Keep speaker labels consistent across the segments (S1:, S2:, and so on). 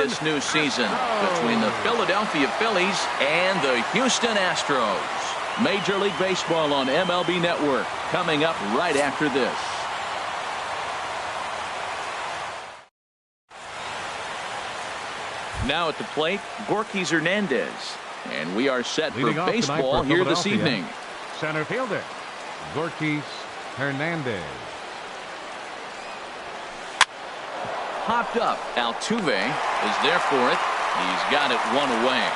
S1: this new season between the Philadelphia Phillies and the Houston Astros. Major League Baseball on MLB Network coming up right after this. Now at the plate, Gorkys Hernandez. And we are set for baseball here this evening.
S2: Center fielder, Gorkys Hernandez.
S1: Popped up. Altuve is there for it. He's got it one away.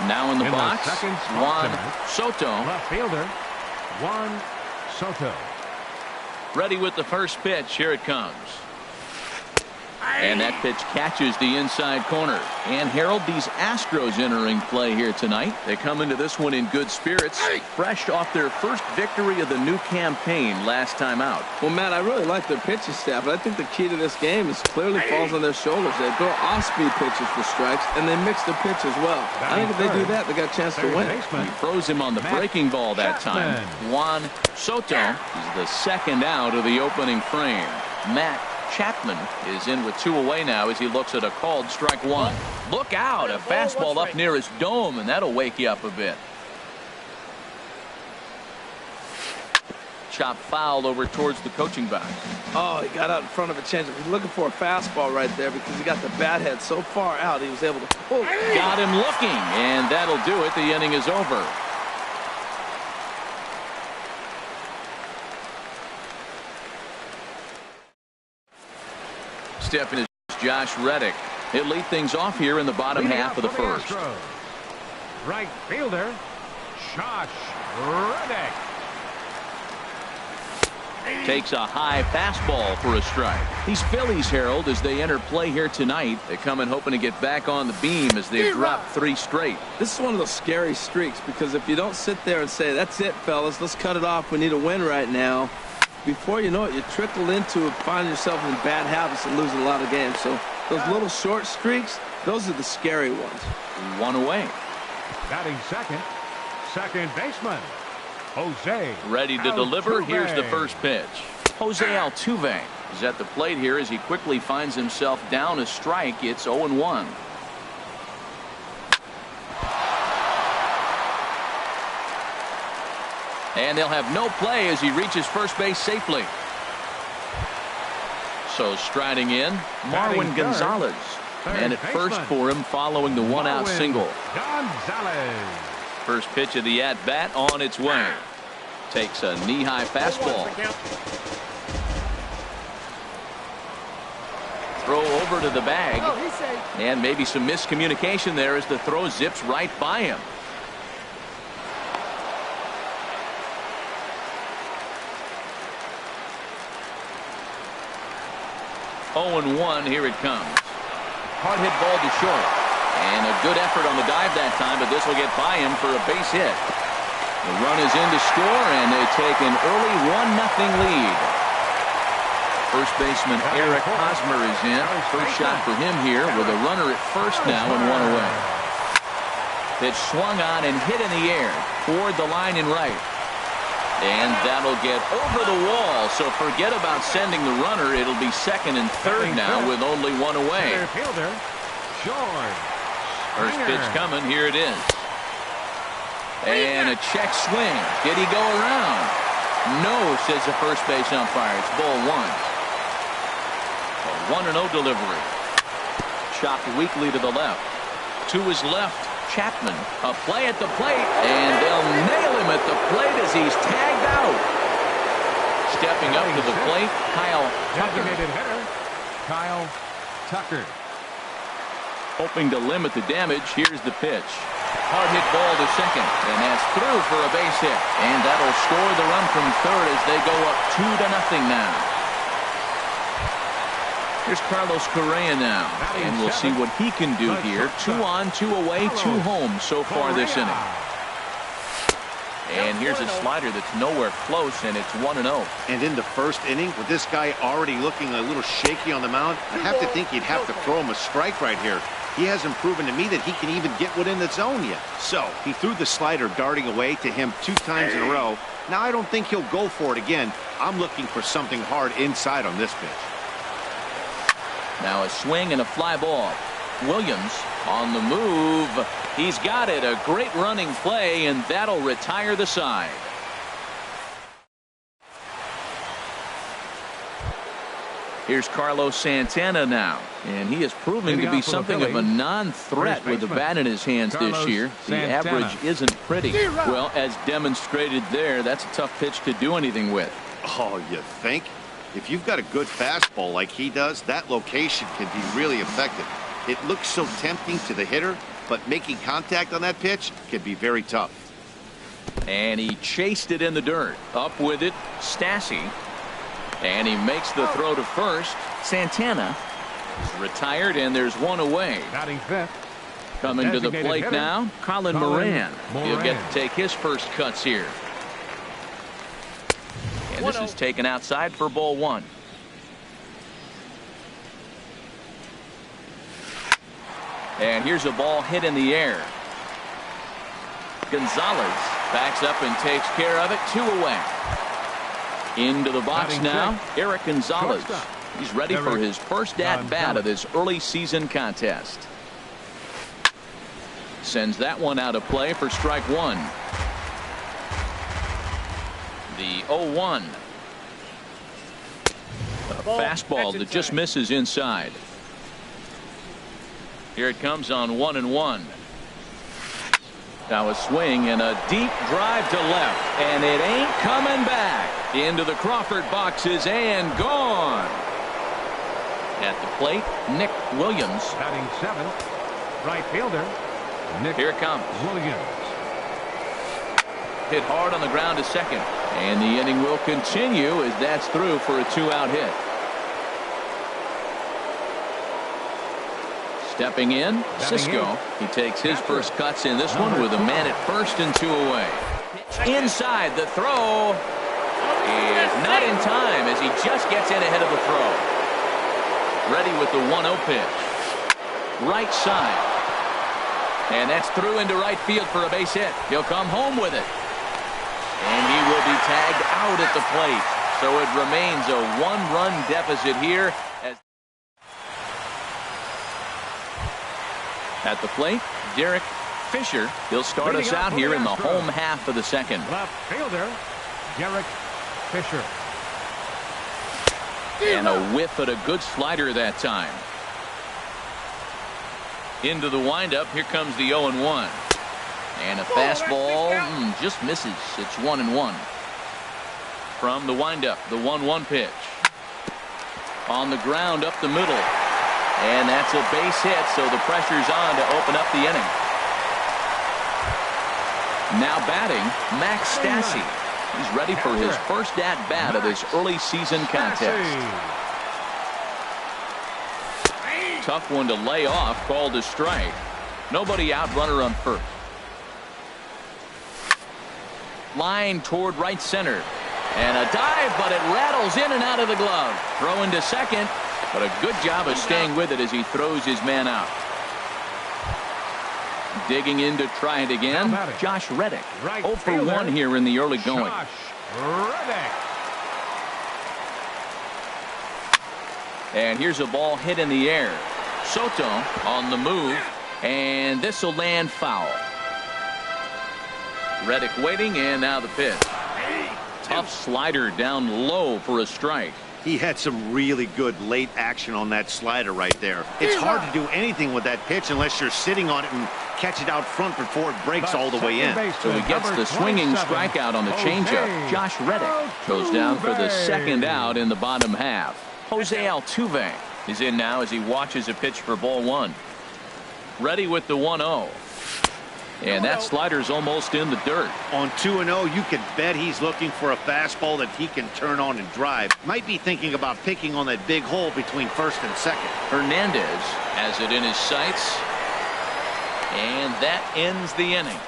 S1: Now in the box, Juan Soto.
S2: Left fielder, Juan Soto.
S1: Ready with the first pitch. Here it comes. And that pitch catches the inside corner. And Harold, these Astros entering play here tonight. They come into this one in good spirits, fresh off their first victory of the new campaign last time out.
S3: Well, Matt, I really like their pitching staff, but I think the key to this game is clearly falls on their shoulders. They throw off-speed pitches for strikes, and they mix the pitch as well. I think if they do that, they got a chance to win.
S1: He froze him on the breaking ball that time. Juan Soto is the second out of the opening frame. Matt Chapman is in with 2 away now as he looks at a called strike one. Look out, a fastball up near his dome, and that'll wake you up a bit. Chop fouled over towards the coaching box.
S3: Oh, he got out in front of a changeup. He's looking for a fastball right there because he got the bat head so far out he was able to pull.
S1: Got him looking, and that'll do it. The inning is over. Stepping is Josh Reddick. He'll lead things off here in the bottom half of the first.
S2: Right fielder, Josh Reddick.
S1: Takes a high fastball for a strike. These Phillies, Harold, as they enter play here tonight, they come in hoping to get back on the beam as they've dropped 3 straight.
S3: This is one of those scary streaks because if you don't sit there and say, that's it, fellas, let's cut it off, we need a win right now, before you know it, you trickle into finding yourself in bad habits and losing a lot of games. So those little short streaks, those are the scary ones. 1 away.
S2: Batting second baseman, Jose.
S1: Ready to deliver. Here's the first pitch. Jose Altuve is at the plate here as he quickly finds himself down a strike. It's 0-1. And they'll have no play as he reaches first base safely. So striding in, Marwin Gonzalez. And at first for him following the 1-out single.
S2: Gonzalez.
S1: First pitch of the at-bat on its way. Takes a knee-high fastball. Throw over to the bag. And maybe some miscommunication there as the throw zips right by him. 0-1. Here it comes. Hard hit ball to short. And a good effort on the dive that time, but this will get by him for a base hit. The run is in to score, and they take an early 1-0 lead. First baseman Eric Hosmer is in. First shot for him here with a runner at first now and 1 away. Pitch swung on and hit in the air toward the line and right. And that'll get over the wall, so forget about sending the runner. It'll be second and third now with only 1 away. First pitch coming. Here it is. And a check swing. Did he go around? No, says the first base umpire. It's ball 1. A 1-0 delivery. Chopped weakly to the left. To his left, Chapman. A play at the plate, and they'll nail him at the plate as he's tagged out. Stepping up to the plate, Kyle Tucker.
S2: Kyle Tucker.
S1: Hoping to limit the damage. Here's the pitch. Hard hit ball to second, and that's through for a base hit. And that'll score the run from third as they go up 2-0 now. Here's Carlos Correa now, and we'll see what he can do here. 2 on, 2 away, 2 home so far this inning. And here's a slider that's nowhere close, and it's 1-0.
S4: And in the first inning, with this guy already looking a little shaky on the mound, I have to think he'd have to throw him a strike right here. He hasn't proven to me that he can even get within the zone yet. So he threw the slider darting away to him 2 times in a row. Now I don't think he'll go for it again. I'm looking for something hard inside on this pitch.
S1: Now a swing and a fly ball. Williams on the move. He's got it. A great running play, and that'll retire the side. Here's Carlos Santana now, and he is proving to be something of a non-threat with the bat in his hands this year. The average isn't pretty. Well, as demonstrated there, that's a tough pitch to do anything with.
S4: Oh, you think? If you've got a good fastball like he does, that location can be really effective. It looks so tempting to the hitter, but making contact on that pitch can be very tough.
S1: And he chased it in the dirt. Up with it, Stassi. And he makes the throw to first. Santana is retired, and there's one away.
S2: Batting fifth.
S1: Coming to the plate
S2: hitter,
S1: now, Colin Moran. He'll get to take his first cuts here. And this is taken outside for ball one. And here's a ball hit in the air. Gonzalez backs up and takes care of it. 2 away. Into the box now, Eric Gonzalez. He's ready for his first at-bat of this early season contest. Sends that one out of play for strike one. The 0-1. A fastball that just misses inside. Here it comes on 1-1. Now a swing and a deep drive to left, and it ain't coming back. Into the Crawford boxes and gone. At the plate, Nick Williams.
S2: Batting seventh, right fielder, Nick
S1: Here it comes.
S2: Williams.
S1: Hit hard on the ground to second, and the inning will continue as that's through for a 2-out hit. Stepping in, Cisco. He takes his first cuts in this one with a man at first and 2 away. Inside, the throw is not in time as he just gets in ahead of the throw. Ready with the 1-0 pitch. Right side. And that's through into right field for a base hit. He'll come home with it. And he will be tagged out at the plate. So it remains a 1-run deficit here. At the plate, Derek Fisher. He'll start us out here in the home half of the second.
S2: Left fielder, Derek Fisher.
S1: And a whiff at a good slider that time. Into the windup. Here comes the 0-1. And a fastball just misses. It's 1-1. From the windup, the 1-1 pitch. On the ground up the middle. And that's a base hit, so the pressure's on to open up the inning. Now batting, Max Stassi. He's ready for his first at-bat of this early season contest. Tough one to lay off, called a strike. Nobody out, runner on first. Line toward right center. And a dive, but it rattles in and out of the glove. Throw into second. But a good job of staying with it as he throws his man out. Digging in to try it again, Josh Reddick. 0 for 1 here in the early going. And here's a ball hit in the air. Soto on the move, and this will land foul. Reddick waiting, and now the pitch. Tough slider down low for a strike.
S4: He had some really good late action on that slider right there. It's hard to do anything with that pitch unless you're sitting on it and catch it out front before it breaks all the way in.
S1: So he gets the swinging strikeout on the changeup. Josh Reddick goes down for the second out in the bottom half. Jose Altuve is in now as he watches a pitch for ball one. Ready with the 1-0. And that slider's almost in the dirt.
S4: On 2-0, you can bet he's looking for a fastball that he can turn on and drive. Might be thinking about picking on that big hole between first and second.
S1: Hernandez has it in his sights. And that ends the inning.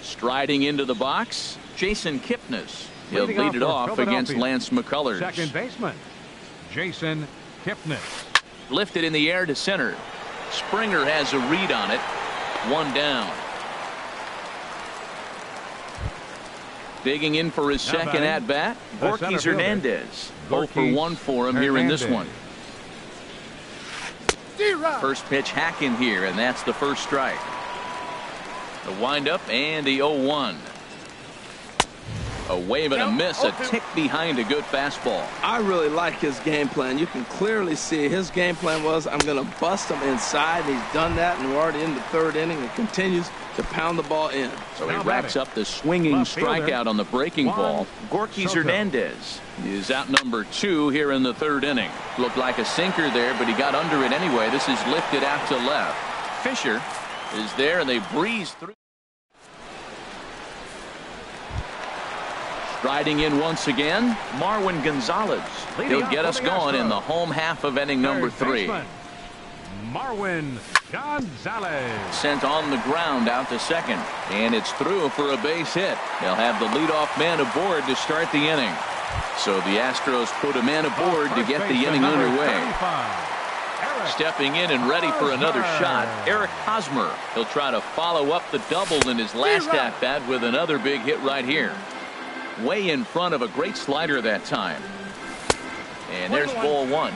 S1: Striding into the box, Jason Kipnis. He'll lead it off against Lance McCullers.
S2: Second baseman, Jason Kipnis.
S1: Lifted in the air to center. Springer has a read on it. 1 down. Digging in for his second at bat, Gorky Hernandez. 0 for 1 for him here in this one. First pitch hacking here, and that's the first strike. The windup and the 0-1. A wave and a miss, a tick behind a good fastball.
S3: I really like his game plan. You can clearly see his game plan was, I'm going to bust him inside. He's done that, and we're already in the third inning and continues to pound the ball in.
S1: So he racks up the swinging strikeout on the breaking ball. Gorky Hernandez is out number 2 here in the third inning. Looked like a sinker there, but he got under it anyway. This is lifted out to left. Fisher is there, and they breeze through. Striding in once again, Marwin Gonzalez. He'll get us going in the home half of inning number 3.
S2: Marwin Gonzalez.
S1: Sent on the ground out to second, and it's through for a base hit. They'll have the leadoff man aboard to start the inning. So the Astros put a man aboard to get the inning underway. Stepping in and ready for another shot, Eric Hosmer. He'll try to follow up the double in his last at-bat with another big hit right here. Way in front of a great slider that time. And there's ball 1.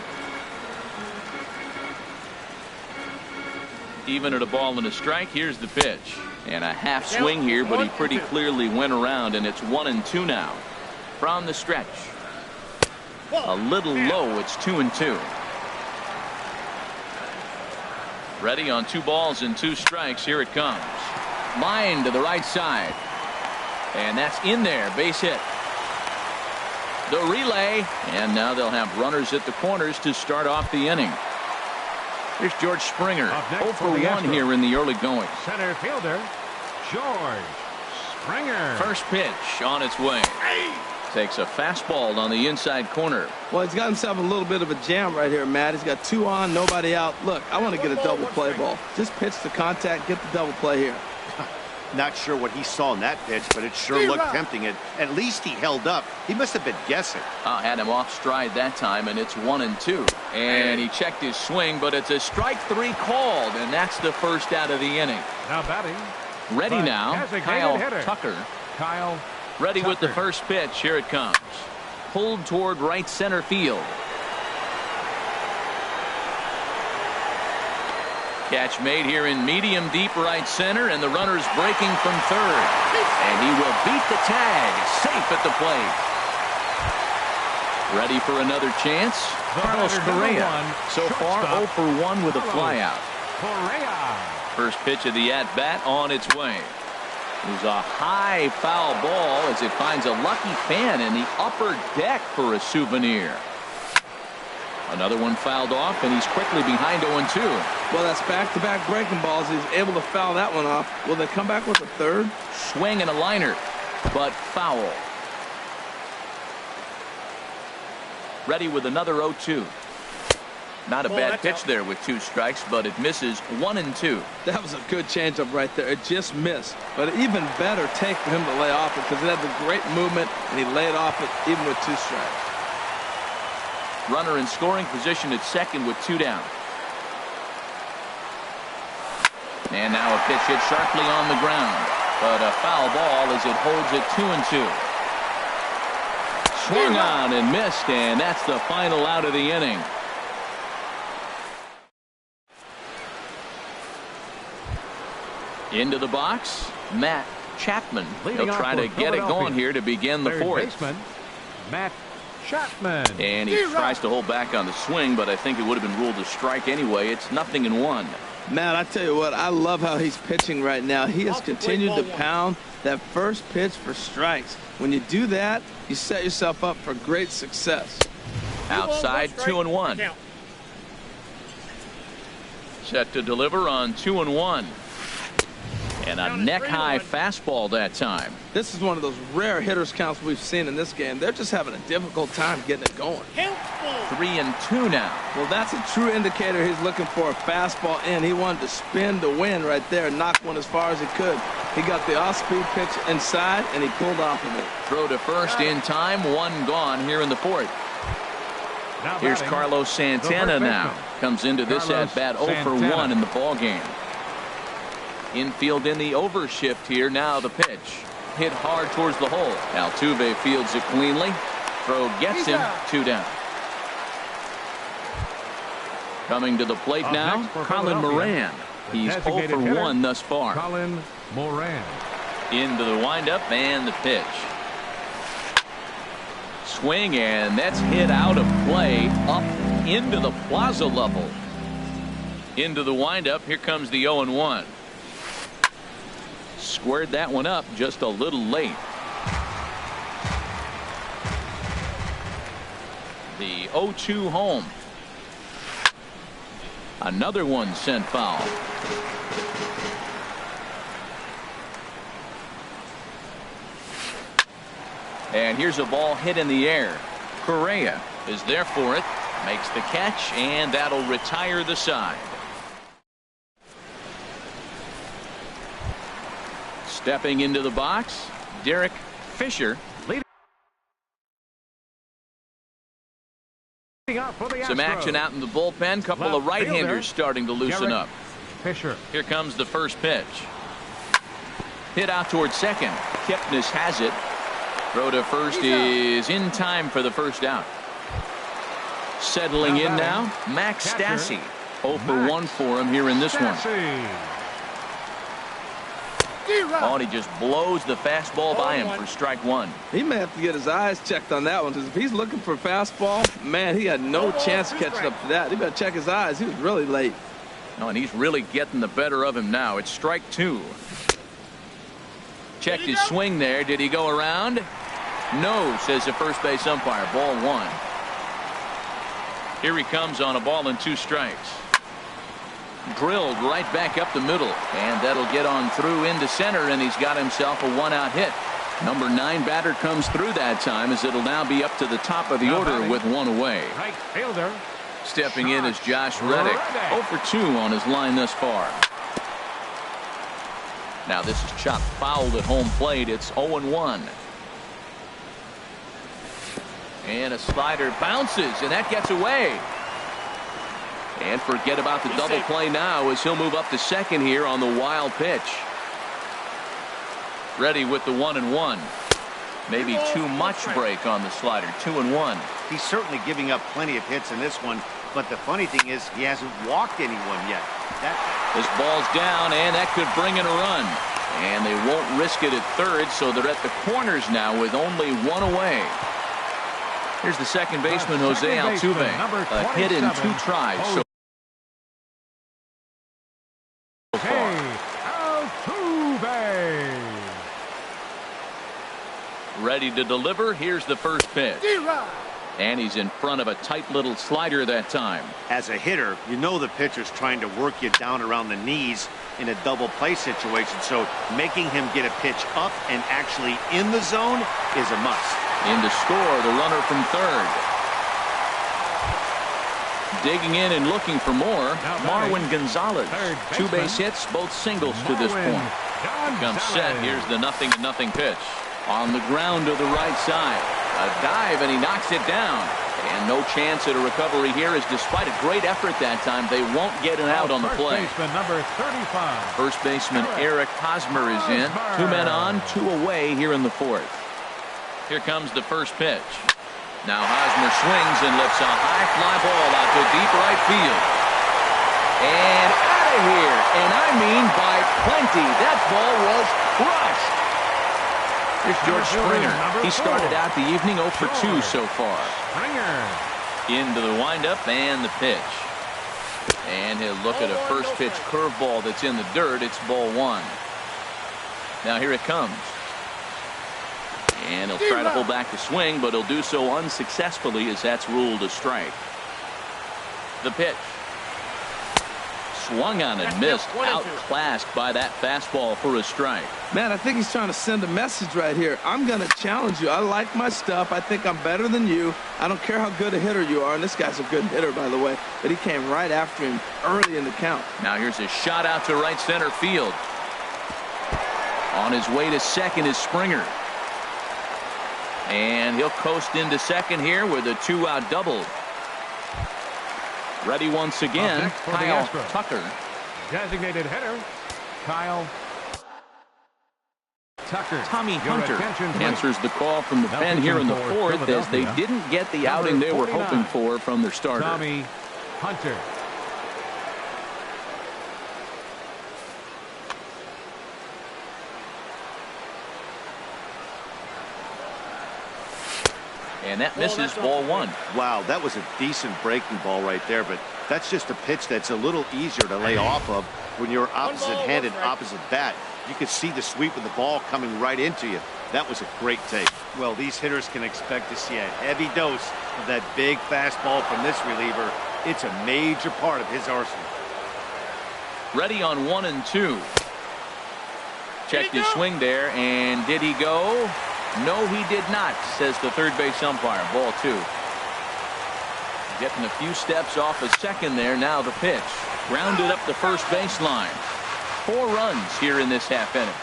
S1: Even at a ball and a strike, here's the pitch. And a half swing here, but he pretty clearly went around, and it's 1-2 now. From the stretch. A little low, it's 2-2. Ready on 2 balls and 2 strikes. Here it comes. Line to the right side. And that's in there. Base hit. The relay. And now they'll have runners at the corners to start off the inning. Here's George Springer. 0 for 1 here in the early going.
S2: Center fielder, George Springer.
S1: First pitch on its way. Takes a fastball on the inside corner.
S3: Well, he's got himself a little bit of a jam right here, Matt. He's got 2 on, nobody out. Look, I want to get a double play ball. Just pitch the contact, get the double play here.
S4: Not sure what he saw in that pitch, but it sure looked tempting. At least he held up. He must have been guessing.
S1: Had him off stride that time, and it's 1-2. And he checked his swing, but it's a strike 3 called, and that's the first out of the inning.
S2: Now batting.
S1: Ready now, Kyle Tucker.
S2: Kyle
S1: Ready
S2: Tucker.
S1: with the first pitch. Here it comes. Pulled toward right center field. Catch made here in medium deep right center, and the runner's breaking from third. And he will beat the tag. Safe at the plate. Ready for another chance? Carlos Correa. So far 0 for 1 with a flyout.
S2: Correa.
S1: First pitch of the at-bat on its way. There's a high foul ball as it finds a lucky fan in the upper deck for a souvenir. Another one fouled off, and he's quickly behind 0-2.
S3: Well, that's back-to-back breaking balls. He's able to foul that one off. Will they come back with a third?
S1: Swing and a liner, but foul. Ready with another 0-2. Not a bad pitch there with 2 strikes, but it misses 1-2.
S3: That was a good changeup right there. It just missed. But an even better take for him to lay off it because it had the great movement, and he laid off it even with 2 strikes.
S1: Runner in scoring position at second with 2 down. And now a pitch hit sharply on the ground, but a foul ball as it holds it 2-2. Swung on and missed, and that's the final out of the inning. Into the box, Matt Chapman. He'll try to get it going here to begin the 4th.
S2: Baseman, Matt Chapman.
S1: And he tries to hold back on the swing, but I think it would have been ruled a strike anyway. It's 0-1.
S3: Matt, I tell you what, I love how he's pitching right now. He has continued to pound that first pitch for strikes. When you do that, you set yourself up for great success.
S1: Outside, 2-1. Set to deliver on 2-1. And a neck-high fastball that time.
S3: This is one of those rare hitters counts we've seen in this game. They're just having a difficult time getting it going.
S1: 3-2 now.
S3: Well, that's a true indicator he's looking for a fastball in. He wanted to spin to win right there, knock one as far as he could. He got the off-speed pitch inside, and he pulled off of it.
S1: Throw to first in time, 1 gone here in the 4th. Here's Carlos Santana now. Comes into this at-bat 0 for 1 in the ballgame. Infield in the overshift here. Now the pitch. hit hard towards the hole. Altuve fields it cleanly. Throw gets him. 2 down. Coming to the plate now, Colin Moran. He's 0 for 1 thus far.
S2: Colin Moran.
S1: Into the windup and the pitch. Swing, and that's hit out of play up into the plaza level. Into the windup. Here comes the 0-1. Squared that one up just a little late. The 0-2 home. Another one sent foul. And here's a ball hit in the air. Correa is there for it. Makes the catch, and that'll retire the side. Stepping into the box, Derek Fisher. Some action out in the bullpen. Couple of right-handers starting to loosen up.
S2: Fisher.
S1: Here comes the first pitch. Hit out towards second. Kipnis has it. Throw to first is in time for the first out. Settling in now, Max Stassi. 0 for 1 for him here in this one. Oh, and he just blows the fastball by him for strike 1.
S3: He may have to get his eyes checked on that one, because if he's looking for a fastball, man, he had no chance of catching up to that. He better check his eyes. He was really late.
S1: Oh, and he's really getting the better of him now. It's strike 2. Checked his swing there. Did he go around? No, says the first base umpire. Ball 1. Here he comes on a ball and 2 strikes. Drilled right back up the middle, and that'll get on through into center, and he's got himself a 1-out hit. Number 9 batter comes through that time, as it'll now be up to the top of the order with 1 away.
S2: Right fielder.
S1: Stepping in is Josh Reddick. 0 for 2 on his line thus far. Now this is chopped fouled at home plate. It's 0-1. And a slider bounces, and that gets away. And forget about the double play now, as he'll move up to second here on the wild pitch. Ready with the 1-1. Maybe too much break on the slider. 2-1.
S4: He's certainly giving up plenty of hits in this one, but the funny thing is he hasn't walked anyone yet.
S1: This ball's down, and that could bring in a run. And they won't risk it at third, so they're at the corners now with only 1 away. Here's the second baseman, Jose Altuve. A hit in 2 tries so far.
S2: Altuve.
S1: Ready to deliver. Here's the first pitch. And he's in front of a tight little slider that time.
S4: As a hitter, you know the pitcher's trying to work you down around the knees in a double play situation, so making him get a pitch up and actually in the zone is a must.
S1: In to score, the runner from third. Digging in and looking for more, Marwin Gonzalez. 2 base hits, both singles to this point. Comes set. Here's the 0-0 pitch. On the ground to the right side. A dive, and he knocks it down. And no chance at a recovery here, as despite a great effort that time, they won't get an out on the play.
S2: First baseman number 35.
S1: First baseman Eric Hosmer is in. 2 men on, 2 away here in the 4th. Here comes the first pitch. Now Hosmer swings and lifts a high fly ball out to deep right field. And out of here. And I mean by plenty. That ball was crushed. Here's George Springer. He started out the evening 0 for 2 so far.
S2: Springer.
S1: Into the windup and the pitch. And he'll look at a first pitch curveball that's in the dirt. It's ball 1. Now here it comes. And he'll try to hold back the swing, but he'll do so unsuccessfully, as that's ruled a strike. The pitch. Swung on and missed. Outclassed by that fastball for a strike.
S3: Man, I think he's trying to send a message right here. I'm going to challenge you. I like my stuff. I think I'm better than you. I don't care how good a hitter you are. And this guy's a good hitter, by the way. But he came right after him early in the count.
S1: Now here's a shot out to right center field. On his way to second is Springer. And he'll coast into second here with a 2-out double. Ready once again, Kyle Tucker.
S2: Designated hitter, Kyle Tucker.
S1: Tommy
S2: Your
S1: Hunter
S2: attention, please.
S1: answers the call from the pen here in the fourth as they didn't get the outing they were hoping for from their starter.
S2: Tommy Hunter.
S1: And that misses ball one.
S4: Wow, that was a decent breaking ball right there, but that's just a pitch that's a little easier to lay off of when you're opposite handed, opposite bat. You could see the sweep of the ball coming right into you. That was a great take. Well, these hitters can expect to see a heavy dose of that big fastball from this reliever. It's a major part of his arsenal.
S1: Ready on 1-2. Checked his swing there, and did he go? No, he did not, says the third base umpire. Ball two. Getting a few steps off a second there. Now the pitch. Grounded up the first baseline. 4 runs here in this half inning.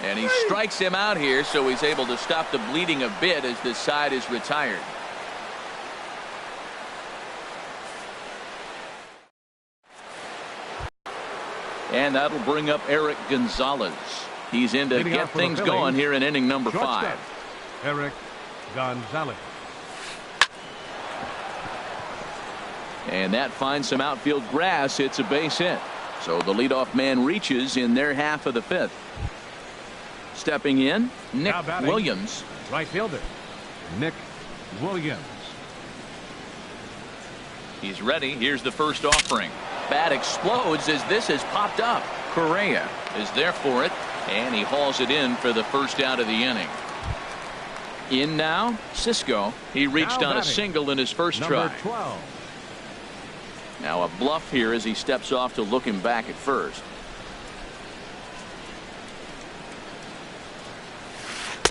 S1: And he strikes him out here, so he's able to stop the bleeding a bit as this side is retired. And that'll bring up Eric Gonzalez. He's in to get things going here in inning number 5.
S2: Eric Gonzalez.
S1: And that finds some outfield grass. It's a base hit. So the leadoff man reaches in their half of the 5th. Stepping in, Nick Williams.
S2: Right fielder, Nick Williams.
S1: He's ready. Here's the first offering. Bat explodes as this has popped up. Correa is there for it, and he hauls it in for the first out of the inning. In now, Cisco. He reached on a single in his first try.
S2: 12.
S1: Now a bluff here as he steps off to look him back at first.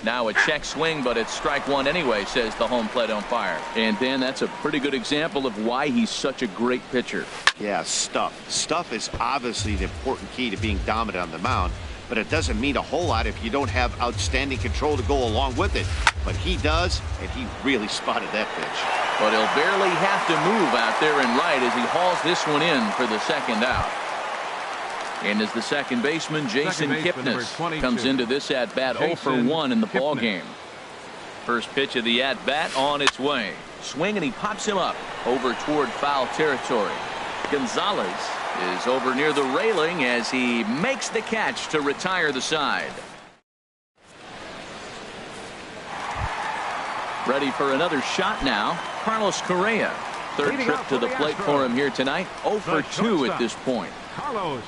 S1: Now a check swing, but it's strike one anyway, says the home plate umpire. And Dan, that's a pretty good example of why he's such a great pitcher.
S4: Yeah, stuff. Stuff is obviously the important key to being dominant on the mound, but it doesn't mean a whole lot if you don't have outstanding control to go along with it. But he does, and he really spotted that pitch.
S1: But he'll barely have to move out there and right as he hauls this one in for the second out. And as the second baseman, Jason Kipnis, comes into this at-bat 0 for 1 in the ball game. First pitch of the at-bat on its way. Swing, and he pops him up over toward foul territory. Gonzalez is over near the railing as he makes the catch to retire the side. Ready for another shot now, Carlos Correa. Third trip to the plate for him here tonight. 0 for 2 at this point.
S2: Carlos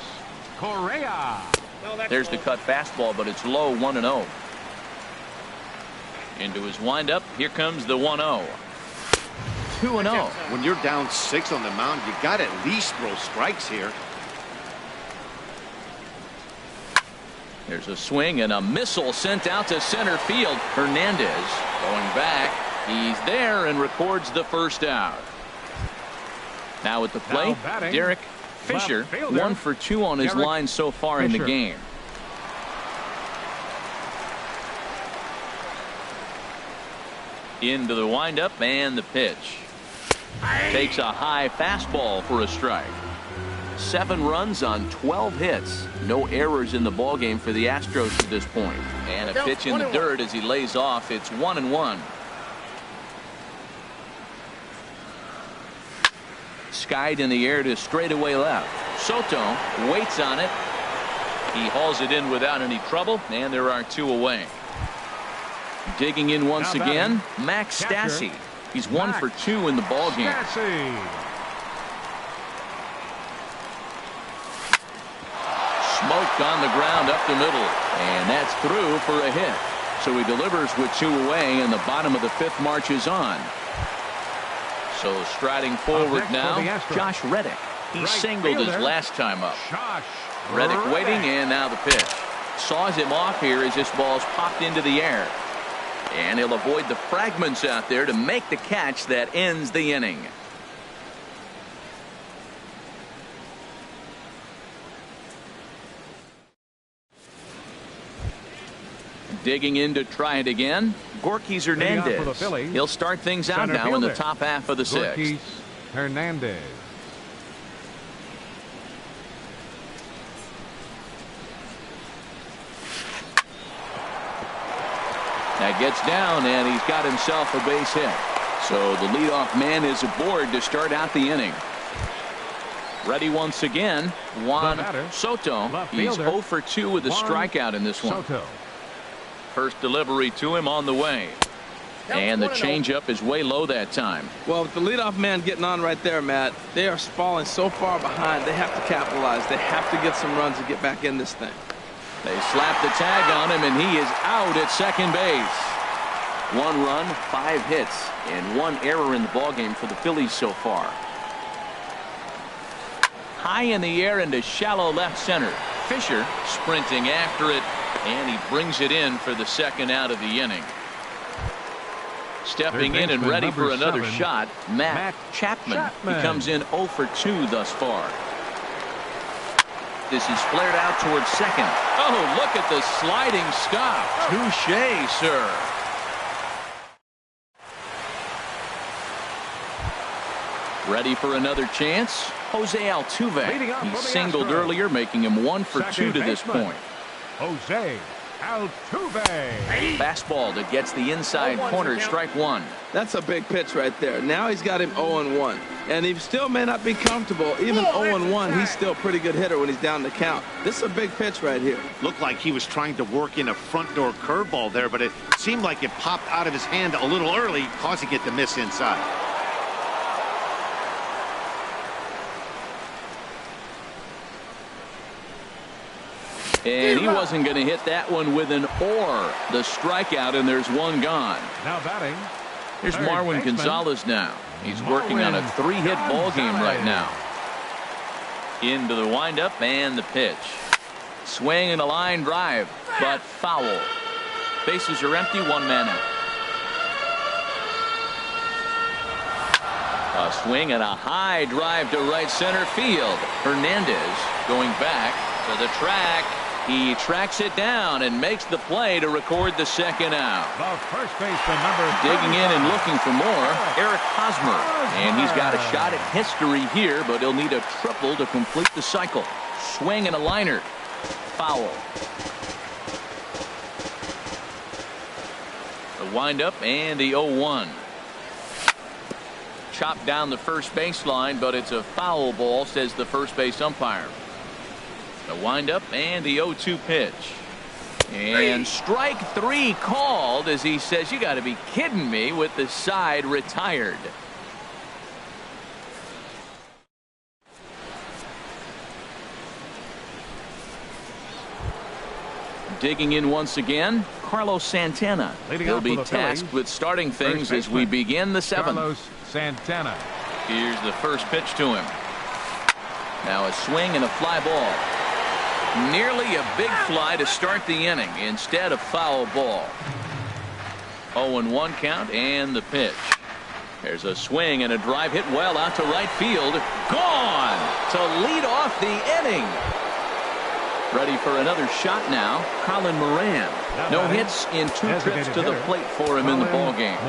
S2: Correa.
S1: There's the cut fastball, but it's low, 1-0. Into his windup. Here comes the 1-0. 2-0.
S4: When you're down 6 on the mound, you got to at least throw strikes here.
S1: There's a swing and a missile sent out to center field. Hernandez going back. He's there and records the first out. Now at the plate, Derek Fisher, 1 for 2 on his line so far in the game. Into the windup and the pitch. Takes a high fastball for a strike. 7 runs on 12 hits. No errors in the ballgame for the Astros to this point. And a pitch in the dirt as he lays off. It's 1-1. Skied in the air to straightaway left. Soto waits on it. He hauls it in without any trouble, and there are 2 away. Digging in once again, Max Stassi. He's 1 for 2 in the ballgame. Smoked on the ground up the middle, and that's through for a hit. So he delivers with 2 away, and the bottom of the 5th marches on. So striding forward now, Josh Reddick. He singled his last time up. Reddick waiting, and now the pitch. Saws him off here as this ball's popped into the air. And he'll avoid the fragments out there to make the catch that ends the inning. Digging in to try it again, Gorkys Hernandez. He'll start things out now in the top half of the 6th.
S2: Hernandez.
S1: That gets down, and he's got himself a base hit. So the leadoff man is aboard to start out the inning. Ready once again, Juan Soto. He's 0 for 2 with a strikeout in this one. First delivery to him on the way. And the changeup is way low that time.
S3: Well, with the leadoff man getting on right there, Matt, they are falling so far behind. They have to capitalize. They have to get some runs to get back in this thing.
S1: They slap the tag on him, and he is out at second base. 1 run, 5 hits, and 1 error in the ballgame for the Phillies so far. High in the air into shallow left center. Fisher sprinting after it, and he brings it in for the second out of the inning. Stepping in and ready for another shot, Matt Chapman. He comes in 0 for 2 thus far. This is flared out towards second. Oh, look at the sliding stop. Touché, sir. Ready for another chance. Jose Altuve. He singled earlier, making him 1 for 2 to this point.
S2: Jose Altuve.
S1: Fastball that gets the inside corner, strike 1.
S3: That's a big pitch right there. Now he's got him 0-1. And he still may not be comfortable. Even 0-1, he's still a pretty good hitter when he's down the count. This is a big pitch right here.
S4: Looked like he was trying to work in a front door curveball there, but it seemed like it popped out of his hand a little early, causing it to miss inside.
S1: And he wasn't going to hit that one with an or. The strikeout, and there's 1 gone.
S2: Now batting.
S1: Here's Marwin Gonzalez now. He's working on a 3-hit ball game right now. Into the windup and the pitch. Swing and a line drive, but foul. Bases are empty, 1 man out. A swing and a high drive to right center field. Hernandez going back to the track. He tracks it down and makes the play to record the second out.
S2: The first baseman, number 35.
S1: Digging in and looking for more, Eric Hosmer. And he's got a shot at history here, but he'll need a triple to complete the cycle. Swing and a liner. Foul. The windup and the 0-1. Chopped down the first baseline, but it's a foul ball, says the first base umpire. The windup and the 0-2 pitch. And strike 3 called as he says, you got to be kidding me, with the side retired. Digging in once again, Carlos Santana. He'll be tasked with starting things as we begin the 7th.
S2: Carlos Santana.
S1: Here's the first pitch to him. Now a swing and a fly ball. Nearly a big fly to start the inning instead of foul ball. 0-1 count and the pitch. There's a swing and a drive hit well out to right field. Gone to lead off the inning. Ready for another shot now, Colin Moran. No hits in 2 trips to the plate for him in the ballgame.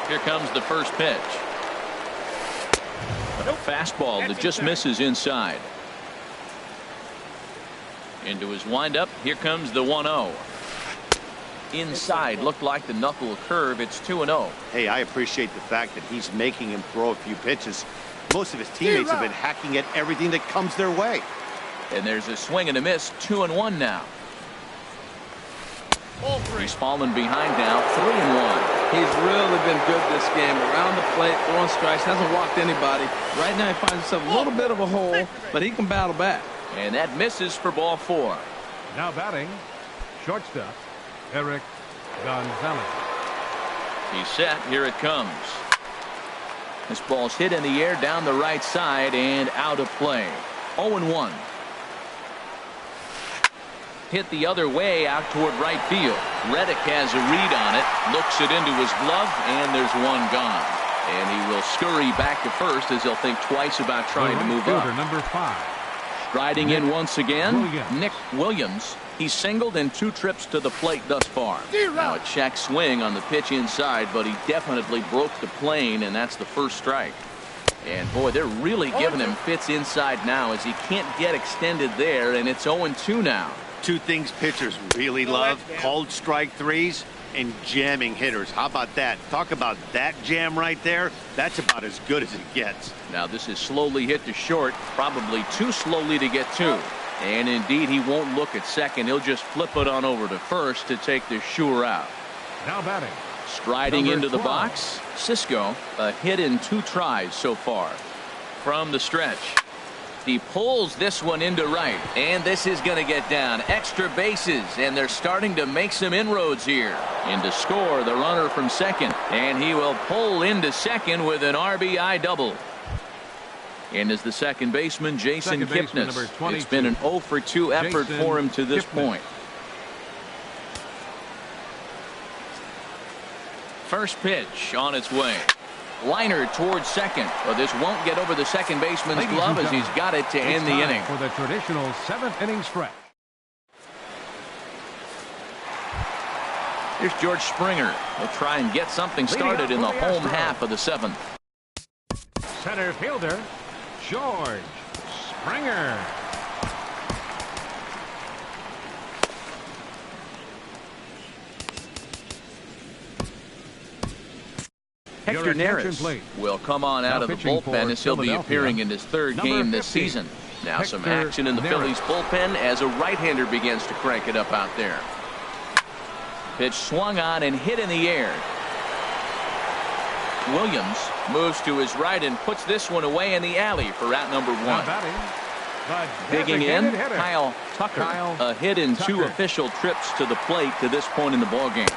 S1: Here comes the first pitch. A fastball that just misses inside. Into his windup. Here comes the 1-0. Inside, looked like the knuckle curve. It's 2-0.
S4: Hey, I appreciate the fact that he's making him throw a few pitches. Most of his teammates have been hacking at everything that comes their way.
S1: And there's a swing and a miss. 2-1 now. He's fallen behind now. 3-1.
S3: He's really been good this game. Around the plate, throwing strikes, hasn't walked anybody. Right now he finds himself a little bit of a hole, but he can battle back.
S1: And that misses for ball 4.
S2: Now batting, shortstop, Eric Gonzalez.
S1: He's set. Here it comes. This ball's hit in the air down the right side and out of play. 0-1. Hit the other way out toward right field. Reddick has a read on it. Looks it into his glove, and there's 1 gone. And he will scurry back to first as he'll think twice about trying to move up.
S2: Number 5.
S1: Riding in once again, Nick Williams. He's singled in 2 trips to the plate thus far. Now a check swing on the pitch inside, but he definitely broke the plane, and that's the first strike. And boy, they're really giving him fits inside now as he can't get extended there, and it's 0-2 now.
S4: 2 things pitchers really love: called strike 3s and jamming hitters. How about that? Talk about that jam right there. That's about as good as it gets.
S1: Now this is slowly hit to short, probably too slowly to get to. And indeed, he won't look at second. He'll just flip it on over to first to take the sure out.
S2: Now batting.
S1: Striding
S2: Number
S1: into the
S2: 12.
S1: box, Cisco, a hit in 2 tries so far. From the stretch, he pulls this one into right, and this is going to get down. Extra bases, and they're starting to make some inroads here. In to score, the runner from second, and he will pull into second with an RBI double. And as the second baseman, Jason Kipnis. It's been an 0 for 2 effort for him to this point. First pitch on its way. Liner towards second. Well, this won't get over the second baseman's glove as he's got it to end the inning.
S2: For the traditional 7th inning stretch.
S1: Here's George Springer. He'll try and get something started in the home half of the 7th.
S2: Center fielder, George Springer.
S1: Hector Neris will come on out of the bullpen as he'll be appearing in his 3rd game this season. Now some action in the Phillies bullpen as a right-hander begins to crank it up out there. Pitch swung on and hit in the air. Williams moves to his right and puts this one away in the alley for out number 1. Digging in, Kyle Tucker. A hit in 2 official trips to the plate to this point in the ballgame.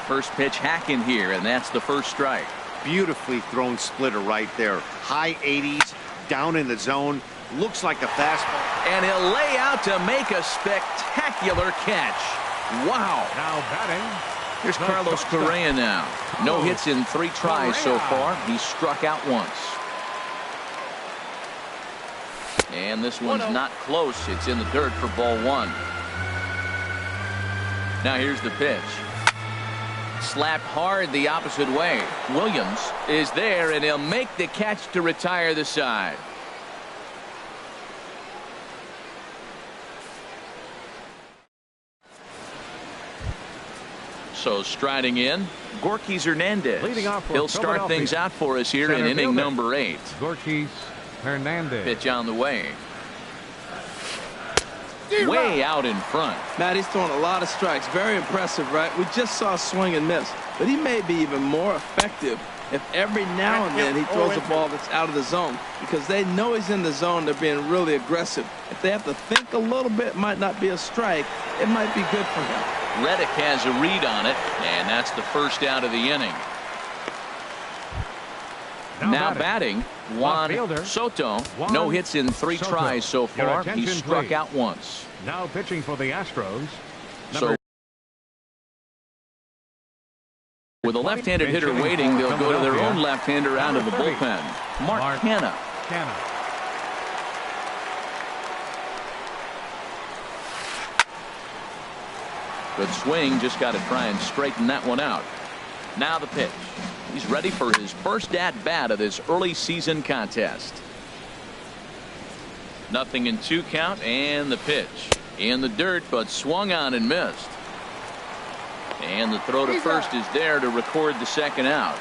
S1: First pitch hacking here, and that's the first strike.
S4: Beautifully thrown splitter right there. High 80s, down in the zone. Looks like a fastball.
S1: And he'll lay out to make a spectacular catch. Wow.
S2: Now batting.
S1: Here's Carlos Correa now. No hits in 3 tries so far. He struck out once. And this one's not close. It's in the dirt for ball 1. Now here's the pitch. Slapped hard the opposite way. Williams is there, and he'll make the catch to retire the side. So striding in, Gorkys Hernandez. He'll start things out for us here in inning number 8.
S2: Gorkys Hernandez.
S1: Pitch on the way. Way out in front.
S3: Matt, he's throwing a lot of strikes. Very impressive, right? We just saw swing and miss, but he may be even more effective if every now and then he throws a ball that's out of the zone, because they know he's in the zone. They're being really aggressive. If they have to think a little bit, it might not be a strike. It might be good for him.
S1: Reddick has a read on it, and that's the first out of the inning. Now batting, Juan Soto. No hits in 3 tries so far. He struck out once.
S2: Now pitching for the Astros.
S1: So with a left-handed hitter waiting, they'll go to their own left-hander out of the bullpen. Mark Canha. Good swing. Just got to try and straighten that one out. Now the pitch. He's ready for his first at-bat of this early season contest. 0-2 count, and the pitch. In the dirt, but swung on and missed. And the throw to first is there to record the second out.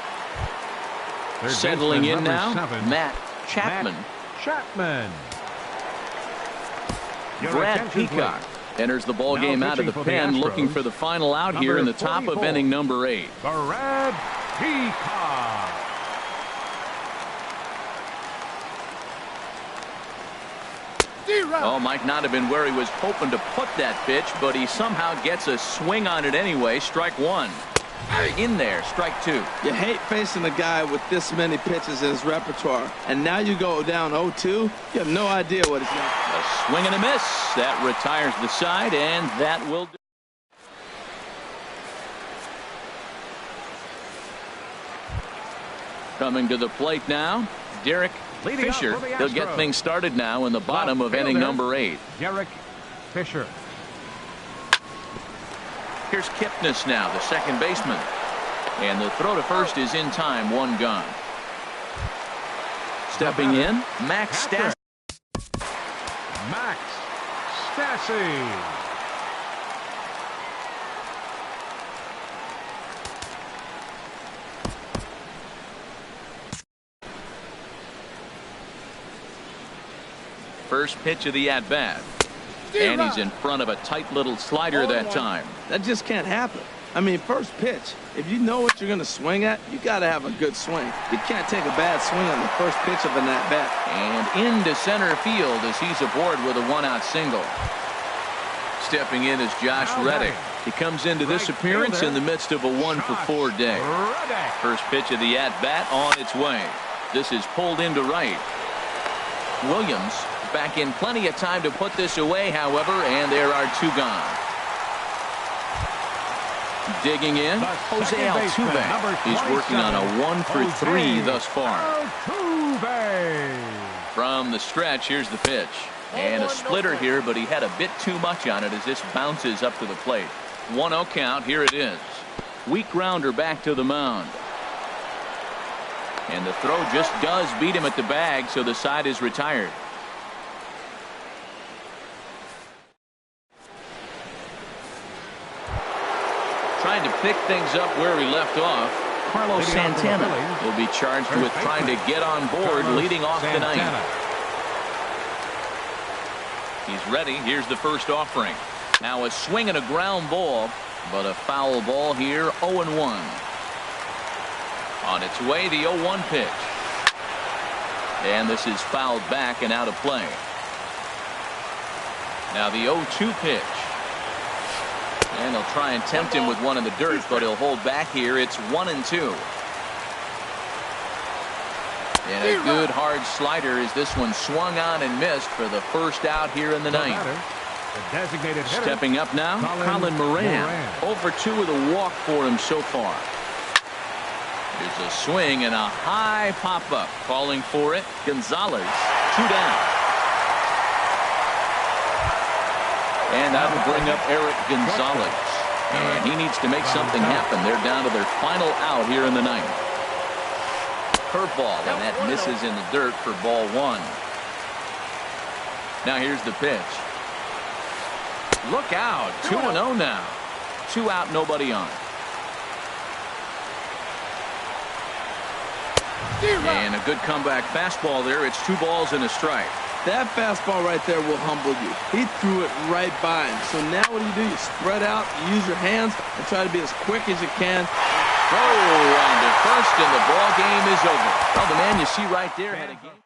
S1: Settling in now, Matt Chapman. Brad Peacock enters the ball game out of the pen, looking for the final out here in the top of inning number 8.
S2: Brad Peacock.
S1: Oh, might not have been where he was hoping to put that pitch, but he somehow gets a swing on it anyway. Strike 1. In there, strike 2.
S3: You hate facing a guy with this many pitches in his repertoire, and now you go down 0-2. You have no idea what he's going to do.
S1: A swing and a miss. That retires the side, and that will do. Coming to the plate now, Derek Fisher. He'll get things started now in the bottom of inning number 8.
S2: Derek Fisher.
S1: Here's Kipnis now, the second baseman. And the throw to first is in time. 1 gone. Stepping in, Max Stassi.
S2: Max Stassi.
S1: First pitch of the at-bat. And he's in front of a tight little slider that time.
S3: That just can't happen. I mean, first pitch, if you know what you're going to swing at, you got to have a good swing. You can't take a bad swing on the first pitch of an at-bat.
S1: And into center field as he's aboard with a one-out single. Stepping in is Josh Reddick. He comes into this appearance in the midst of a 1-for-4 day. First pitch of the at-bat on its way. This is pulled into right. Williams back in plenty of time to put this away, however, and there are two gone. Digging in, Jose Altuve. He's working on a 1-for-3 thus far. From the stretch, here's the pitch. And a splitter here, but he had a bit too much on it as this bounces up to the plate. 1-0 count, here it is. Weak grounder back to the mound. And the throw just does beat him at the bag, so the side is retired. Trying to pick things up where he left off. Carlos Santana will be charged with trying to get on board, leading off the ninth. He's ready. Here's the first offering. Now a swing and a ground ball, but a foul ball here. 0-1. On its way, the 0-1 pitch. And this is fouled back and out of play. Now the 0-2 pitch. And they'll try and tempt him with one in the dirt, but he'll hold back here. It's 1-2. And a good hard slider as this one swung on and missed for the first out here in the ninth. Stepping up now, Colin Moran. 0-for-2 with a walk for him so far. Here's a swing and a high pop-up. Calling for it, Gonzalez. 2 down. And that'll bring up Eric Gonzalez. And he needs to make something happen. They're down to their final out here in the ninth. Curveball, and that misses in the dirt for ball 1. Now here's the pitch. Look out. 2-0 now. 2 out, nobody on. And a good comeback fastball there. It's 2 balls and a strike.
S3: That fastball right there will humble you. He threw it right by him. So now what do? You spread out, you use your hands, and try to be as quick as you can.
S1: Throw on to first, and the ball game is over. Well, the man you see right there had a game.